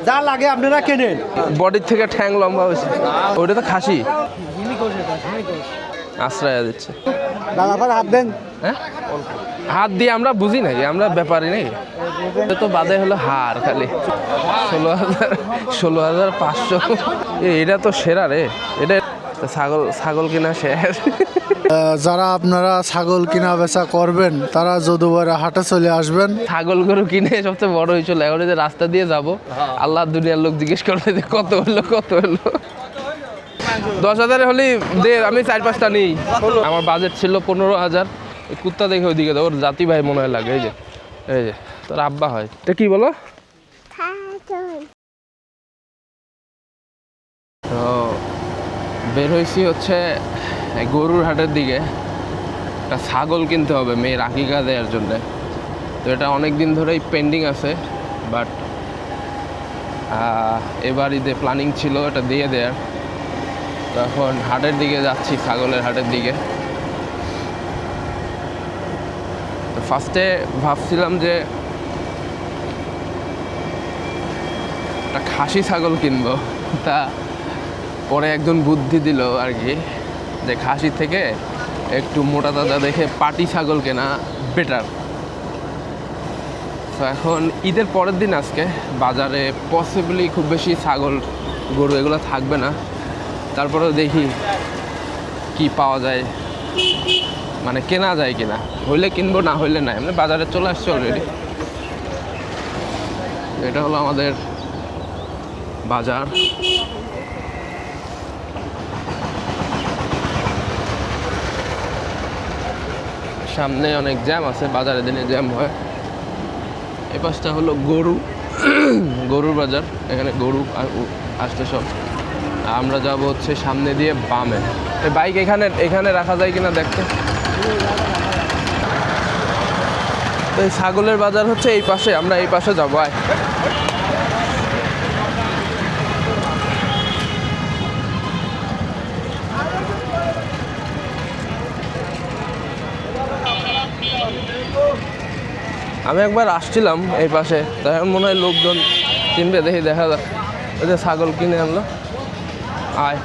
যা লাগে আপনারা কেনেন। বডির থেকে ঠ্যাং লম্বা হয়েছে, ওটা তো খাসি আশ্রয় দিচ্ছে। হাত দেন। হ্যাঁ, হাত দিয়ে আমরা বুঝি নাকি, আমরা ব্যাপারই নাকি। এটা তো বাদে হলো হার খালি 16,500। এটা তো সেরা রে। এটা ছাগল কিনা শেষ। যারা আপনারা ছাগল কিনা বেচা করবেন তারা যদুবারে হাটে চলে আসবেন। ছাগল গরু কিনে সবচেয়ে বড় হয়েছিল। এখন যে রাস্তা দিয়ে যাব, আল্লাহ দুনিয়ার লোক জিজ্ঞেস করবে যে কত হলো। 10,000 হলেই দে, আমি 4-5টা নিই। আমার বাজেট ছিল 15,000। কুত্তা দেখে ওইদিকে ওর জাতি ভাই মনে হয় লাগে। এই যে তোর আব্বা হয়। এটা কি বলো? তো বের হয়েছি হচ্ছে গরুর হাটের দিকে। একটা ছাগল কিনতে হবে মেয়ের আকিকা দেওয়ার জন্য। তো এটা অনেক দিন ধরেই পেন্ডিং আছে, বাট এবার ঈদে প্ল্যানিং ছিল এটা দিয়ে দেওয়ার। তো এখন হাটের দিকে যাচ্ছি, ছাগলের হাটের দিকে। তো ফার্স্টে ভাবছিলাম যে একটা খাসি ছাগল কিনবো, তা পরে একজন বুদ্ধি দিল আর কি, যে খাসি থেকে একটু মোটা তাজা দেখে পাটি ছাগল কেনা বেটার। তো এখন ঈদের পরের দিন আজকে বাজারে পসিবলি খুব বেশি ছাগল গরু এগুলো থাকবে না। তারপরেও দেখি কি পাওয়া যায়, মানে কেনা যায় কিনা। হইলে কিনবো, না হইলে নাই। মানে বাজারে চলে আসছে অলরেডি। এটা হলো আমাদের বাজার। সামনে অনেক জ্যাম আছে, বাজারে দিনে জ্যাম হয়। এই পাশটা হলো গরুর বাজার। এখানে গরু আসতে সব। আমরা যাব হচ্ছে সামনে দিয়ে বামে। এই বাইক এখানে রাখা যায় কিনা দেখতে। এই ছাগলের বাজার হচ্ছে এই পাশে, আমরা এই পাশে যাবো। আয়, আমি একবার আসছিলাম এই পাশে, তখন মনে হয় লোকজন কিনবে, দেখি দেখা যাক। ওই যে ছাগল কিনে আনলো। আয়,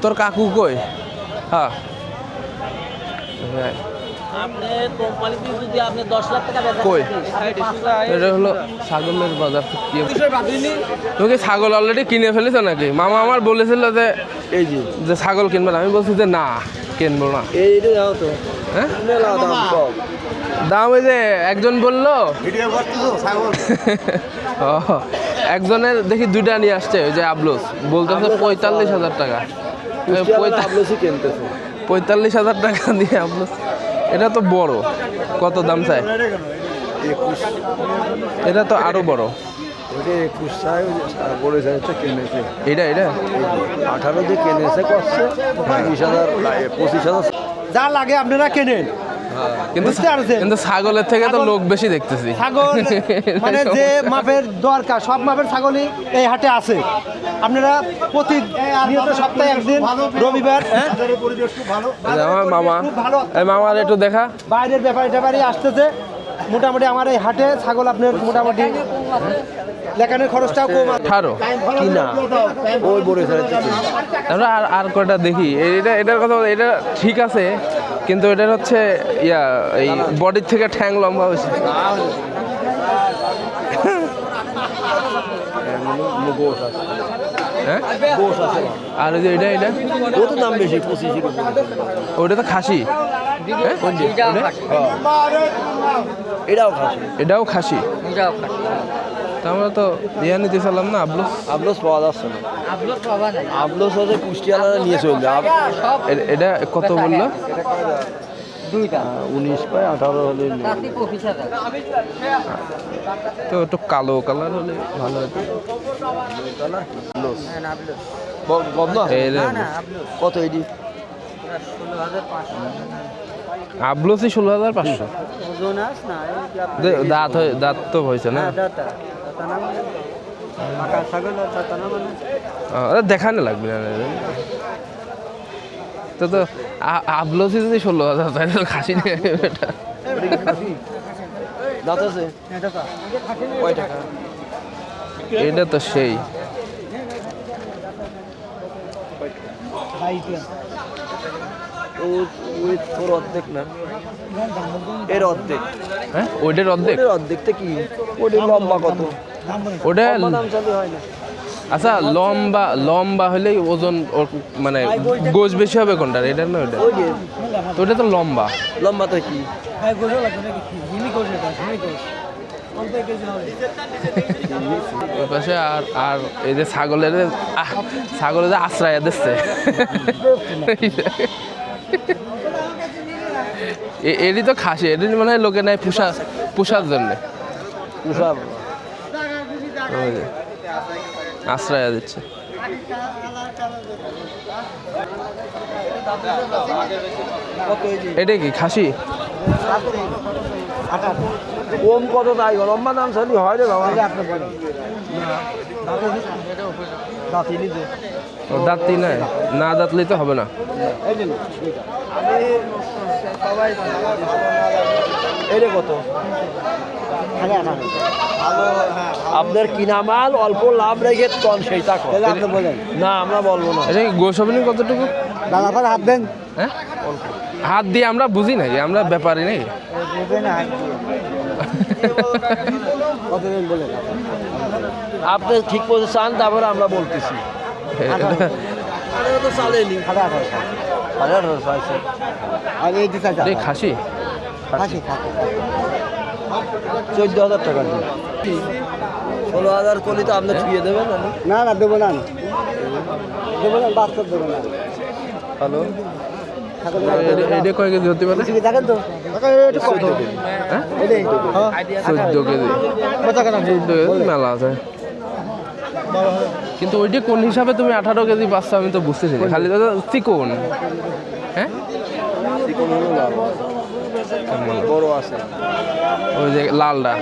তোর কাকু কই? হ্যাঁ, কই? এটা হলো ছাগলের বাজার। তুমি কি ছাগল অলরেডি কিনে ফেলেছো নাকি? মামা আমার বলেছিল যে এই যে ছাগল কিনবে না। আমি বলছি যে না, কিনবো না। হ্যাঁ, দাম ওই যে একজন বললো, একজনের দেখি 2টা নিয়ে আসছে। ওই যে আবলুস বলতেছে 45,000 টাকা। 45,000 টাকা দিয়ে আবলুস। এটা তো বড়, কত দাম চাই? এটা তো আরো বড়। এটা 18 দিয়ে কিনেছে, করছে 20,000 25,000। যা লাগে আপনারা কেনেন। কিন্তু ছাগলের থেকে তো লোক বেশি দেখতেছি। ছাগল মানে যে মাপের দরকার সব মাপের ছাগলই এই হাটে আছে। আপনারা প্রতি নিয়ত সপ্তাহে একদিন রবিবার। আমার মামার একটু দেখা। বাইরের ব্যাপারী আসতেছে। মোটামুটি আমার এই হাটে ছাগল আপনার মোটামুটি লেখানোর খরচটাও কম। 18 কিনা ওই বড় আমরা আর কয়টা দেখি। এটার কথা, এটা ঠিক আছে, কিন্তু এটার হচ্ছে এই বডির থেকে ঠ্যাং লম্বা হয়েছে। হ্যাঁ, আর ওই যে এটা কত দাম বেশি? 25,000। ওটা তো খাসি। এটাও খাসি। তা আমরা তো নিতে চাইলাম না। আবলুস পাওয়া যাচ্ছে না। আবলুস হচ্ছে কুষ্টিয়ালারা নিয়ে চলবে। এটা কত বললো? 19 পায় 18 হলে তো একটু কালো কালার হলে ভালো হতো। কত এটি? আবলুসই 16,500। দাঁত তো হয়েছে না? দেখানো লাগবে না। তো তো আবলসি যদি 16,000 তাহলে তো খাসি নিয়ে এটা দাঁত আছে কয় টাকা? এটা তো সেই ওর অর্ধেক না, এর অর্ধেক। হ্যাঁ ওইটার অর্ধেক? অর্ধেকটা কি? ওটার লম্বা কত? ওটা দাম চালু হয় না। আচ্ছা লম্বা লম্বা হলেই ওজন মানে গোজ বেশি হবে কোনটার? এটা না ওটা? ওই যে তো ওটা তো লম্বা। লম্বা তো কি? ওই পাশে আর আর এই যে ছাগলের ছাগলের যে আশ্রয় দিচ্ছে এরই তো খাসি, এরই মনে হয় লোকে নেয় পোষার জন্য আশ্রয় দিচ্ছে। এটা কি খাসি? কম কত তাই লম্বা দাম চালু হয় রে বাবা। ও দাঁতই নাই, না দাঁতলেই তো হবে না। এটা কত? আপনার কিনা মাল অল্প লাভ রেখে কম সেইটা আপনি বলেন না, আমরা বলবো না। এটা কি গোশ হবে না কতটুকু? দাদাফার হাত দেন। হ্যাঁ হাত দিয়ে আমরা বুঝি নাকি, আমরা ব্যাপারই নাকি? আপনি ঠিক মতো চান, তারপরে আমরা বলতেছি। এই খাসি 14,000 টাকা দিন। 16,000 করলে তো আপনি ছুঁয়ে দেবেন না? না দেবো না, দেবো না, বাস্তব দেবো না। হ্যালো, এটা কয় কেজি হতে পারে? দেখেন তো হ্যাঁ 14 কেজি। 14 কেজি মেলা আছে, কিন্তু ওইটা কোন হিসাবে তুমি 18 কেজি পাচ্ছ আমি তো বুঝতেছি না। খালি তো চিকন। হ্যাঁ বড় আছে ওই যে লালটা।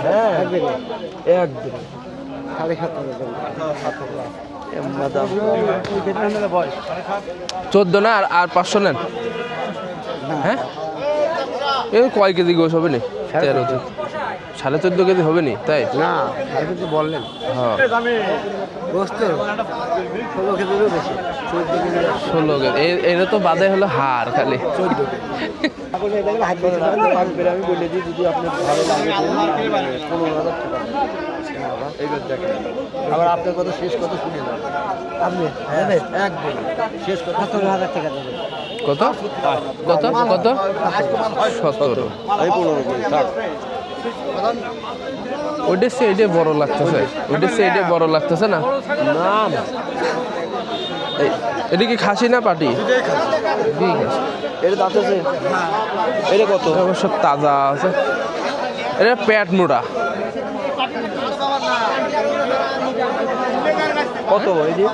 হ্যাঁ একদম 14 না আর 500 নেন। হ্যাঁ এই কয় কেজি গোস হবে নি? 14.5 কেজি হবে নি? তাই না বললেন। হ্যাঁ 16 কেজি। এটা তো বাদে হলো হাড় খালি। আমি বলে দিই, যদি আপনার ভালো লাগে 15,000 টাকা। এইবার দেখেন আবার আপনার কথা শেষ কথা শুনে না আপনি একদম শেষ কথা 17,000 টাকা দেবেন। কত কত কত? 17। আমি 15 করি থাক। ওইটা সে এইটা বড় লাগতেছে, ওইটা সে এইটা বড় লাগতেছে না? না না এটা কি খাসি না পাটি? এটা দাঁত আছে? এটা কত? অবশ্য তাজা আছে। এটা পেট মোটা। কত এই যে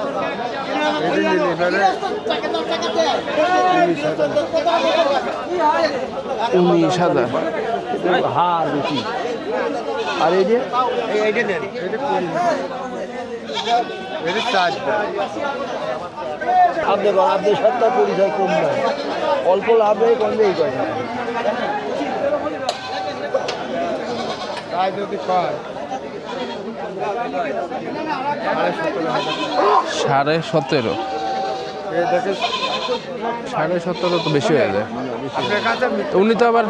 19,000। হার বেশি। আর এই যে আপনার সত্তা পরিচয় কম নয়, অল্প লাভ নেই কমবে এই কয় যদি কয় 17.5। 17.5 তো বেশি হয়ে যায়। উনি তো আবার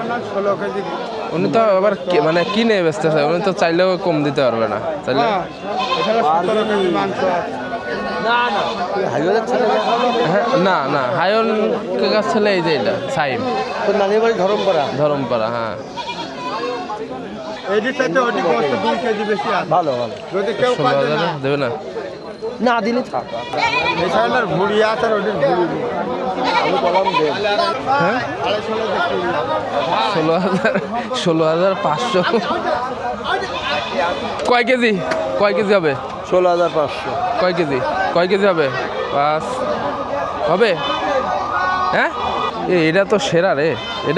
মানে কিনে বেচতেছে, উনি তো চাইলেও কম দিতে পারবে না। চাইলে হ্যাঁ না না হায়ন কাছ ছেলে এই যে এটা সাইম নানির বাড়ি ধরমপাড়া। হ্যাঁ ভালো ভালো 16,000 দেবে না? না দিলে থাক। ভুড়ি আছে আমি বললাম হ্যাঁ 16,500। কয় কেজি হবে? 16,500। কয় কেজি হবে? 5 হবে। হ্যাঁ এটা তো সেরা রে।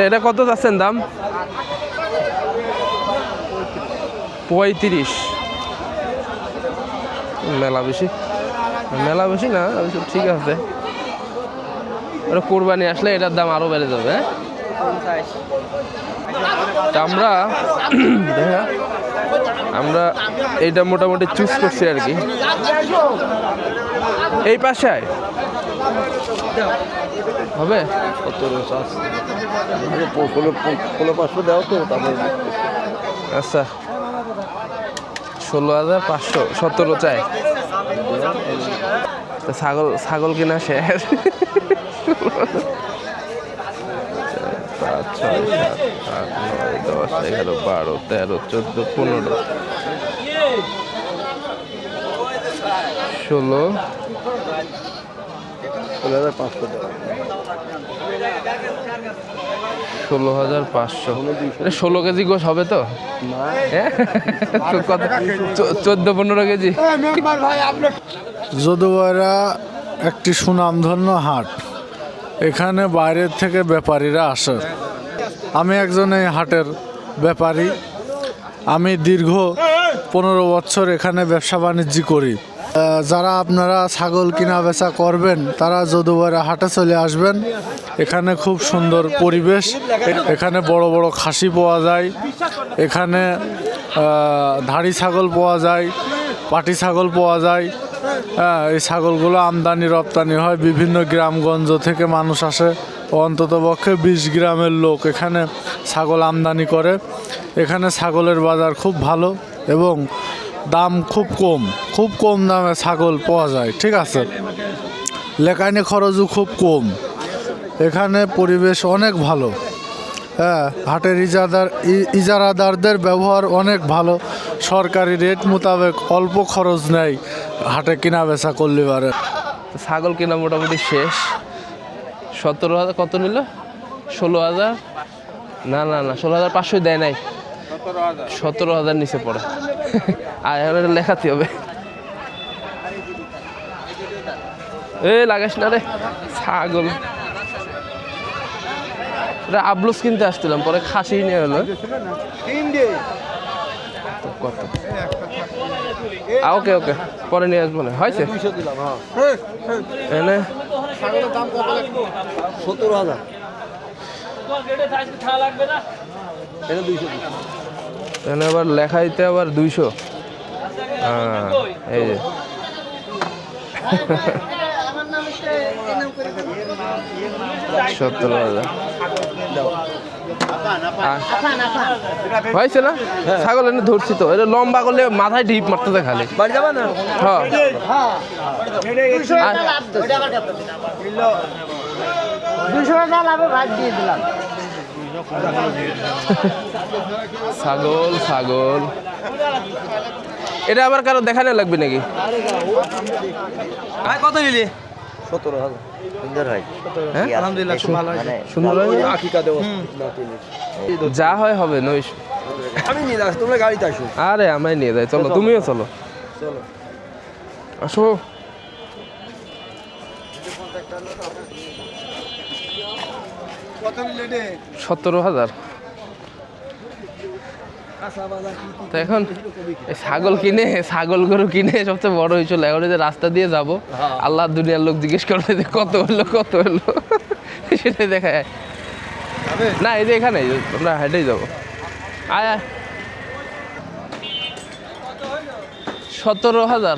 এটা কত যাচ্ছেন দাম? 35। মেলা বেশি। মেলা বেশি না, ঠিক আছে। ওটা কোরবানি আসলে এটার দাম আরো বেড়ে যাবে। তা আমরা এইটা মোটামুটি চুজ করছি আর কি। এই পাশে হবে 500 দেওয়া তো তারপর। আচ্ছা 16,500, 17 চাই। ছাগল কিনা শেষ। 5, 6, 7, 8, 9, 10, 11, 12, 13, 14, 15, 16, 16,500। 16 কেজি গোশ হবে তো? 14-15 কেজি। যদুবাইরা একটি সুনামধন্য হাট। এখানে বাইরের থেকে ব্যাপারীরা আসে। আমি একজন এই হাটের ব্যাপারী। আমি দীর্ঘ 15 বছর এখানে ব্যবসা বাণিজ্য করি। যারা আপনারা ছাগল কিনা বেচা করবেন তারা যদুবাইরা হাটে চলে আসবেন। এখানে খুব সুন্দর পরিবেশ। এখানে বড় বড় খাসি পাওয়া যায়, এখানে ধাড়ি ছাগল পাওয়া যায়, পাটি ছাগল পাওয়া যায়। এই ছাগলগুলো আমদানি রপ্তানি হয়, বিভিন্ন গ্রামগঞ্জ থেকে মানুষ আসে। অন্ততপক্ষে 20 গ্রামের লোক এখানে ছাগল আমদানি করে। এখানে ছাগলের বাজার খুব ভালো এবং দাম খুব কম দামে ছাগল পাওয়া যায়। ঠিক আছে, লেখাইনে খরচও খুব কম। এখানে পরিবেশ অনেক ভালো। হাটের ইজারাদারদের ব্যবহার অনেক ভালো। সরকারি রেট মোতাবেক অল্প খরচ নেয় হাটে কিনা বেচা করলে পারে। ছাগল কিনা মোটামুটি শেষ। 17,000 কত নিল? 16,000 না 16,500 দেয় নাই, 17,000 নিচে পড়ে। আর এখন এটা লেখাতে হবে। লাগাস না রে ছাগল। আবলুস কিনতে আসছিলাম, পরে খাসি নিয়ে হলো। কত? ওকে পরে নিয়ে আসবো না, হয়েছে। এনে 17,000। এনে আবার লেখাইতে আবার 200। এই যে 17,000 হয়েছে না? ছাগল এনে ধরছি তো, এটা লম্বা করলে মাথায় ঢিপ মারতে খালি। বাড়ি যাবা না? ছাগল এটা আবার কারো দেখানো লাগবে নাকি? কত নিলি? 17,000। সুন্দর হয়। আলহামদুলিল্লাহ সুন্দর হয়। যা হয় হবে নইস। আমি নিয়ে যাচ্ছি, তোমরা গাড়িতে আসো। আরে আমরাই নিয়ে যাই, চলো তুমিও চলো। আসো। 17,000। তো এখন ছাগল গরু কিনে সবচেয়ে বড় হয়েছিল। এখন যে রাস্তা দিয়ে যাব, আল্লাহ দুনিয়ার লোক জিজ্ঞেস করবে যে কত হলো সেটাই দেখা যায় না। এই যে এখানে আমরা হেঁটেই যাবো। 17,000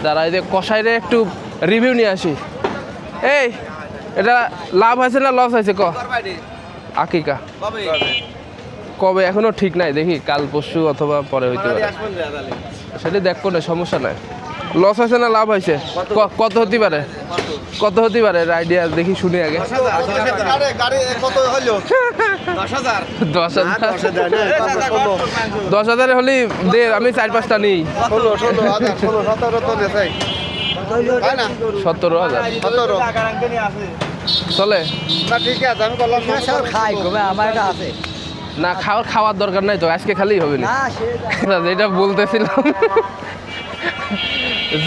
দাঁড়া, এই যে কষাইরে একটু রিভিউ নিয়ে আসি। এই এটা লাভ হয়েছে না লস হয়েছে? আকিকা কবে এখনো ঠিক নাই, দেখি কাল পরশু অথবা পরে হইতে পারে, সেটা দেখবো না, সমস্যা নাই। লস হয়েছে না লাভ হয়েছে? কত হতে পারে আইডিয়া দেখি, শুনি আগে। 10,000 হলে দে, আমি 4-5টা নিই। 17,000 চলে না? খাওয়ার দরকার নাই তো, আজকে খালি হবে না। যেটা বলতেছিলাম,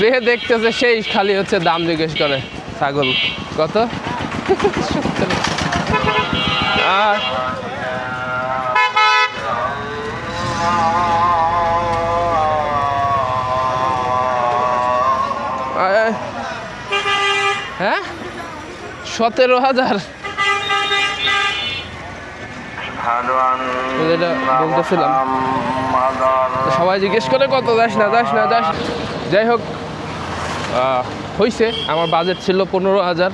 যে দেখতেছে সেই খালি হচ্ছে দাম জিজ্ঞেস করে। ছাগল কত? আর 17,000 যেটা বলতেছিলাম, সবাই জিজ্ঞেস করে কত, যাস না। যাই হোক, হয়েছে। আমার বাজেট ছিল 15,000,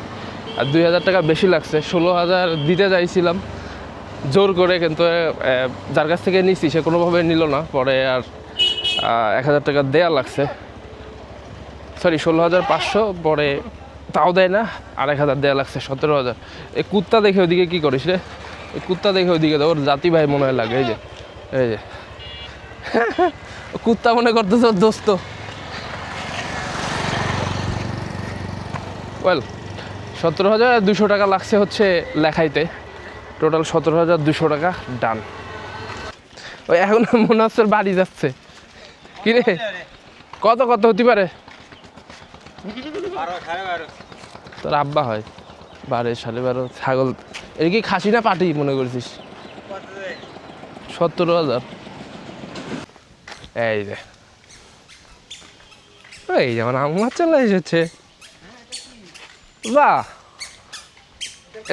আর 2,000 টাকা বেশি লাগছে। 16,000 দিতে চাইছিলাম জোর করে, কিন্তু যার কাছ থেকে নিচ্ছি সে কোনোভাবে নিল না। পরে আর 1,000 টাকা দেয়া লাগছে, সরি 16,500, পরে তাও দেয় না, আর 1,000 দেয়া লাগছে, 17,000। এই কুত্তা দেখে ওদিকে কী করিস রে? এই কুত্তা দেখে ওদিকে ওর জাতি ভাই মনে হয় লাগে। এই যে কুত্তা মনে করতেছে ওর দোস্ত। ওয়েল, 17,200 টাকা লাগছে হচ্ছে লেখাইতে। টোটাল 17,200 টাকা ডান। ওই এখন মনে হচ্ছে বাড়ি যাচ্ছে। কিরে কত হতে পারে? তোর আব্বা হয় 12, 12.5। ছাগল এর কি খাসি না পাটি মনে করছিস? 17,000। এই যে যেমন আমার চলে এসেছে। বাহ,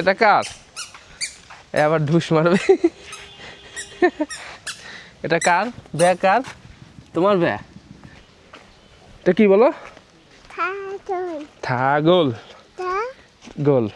এটা কার? আবার ঢুস মারবে। এটা কার ব্যাগ? কার? তোমার ব্যাগ? এটা কি বলো? ছাগল। গোল।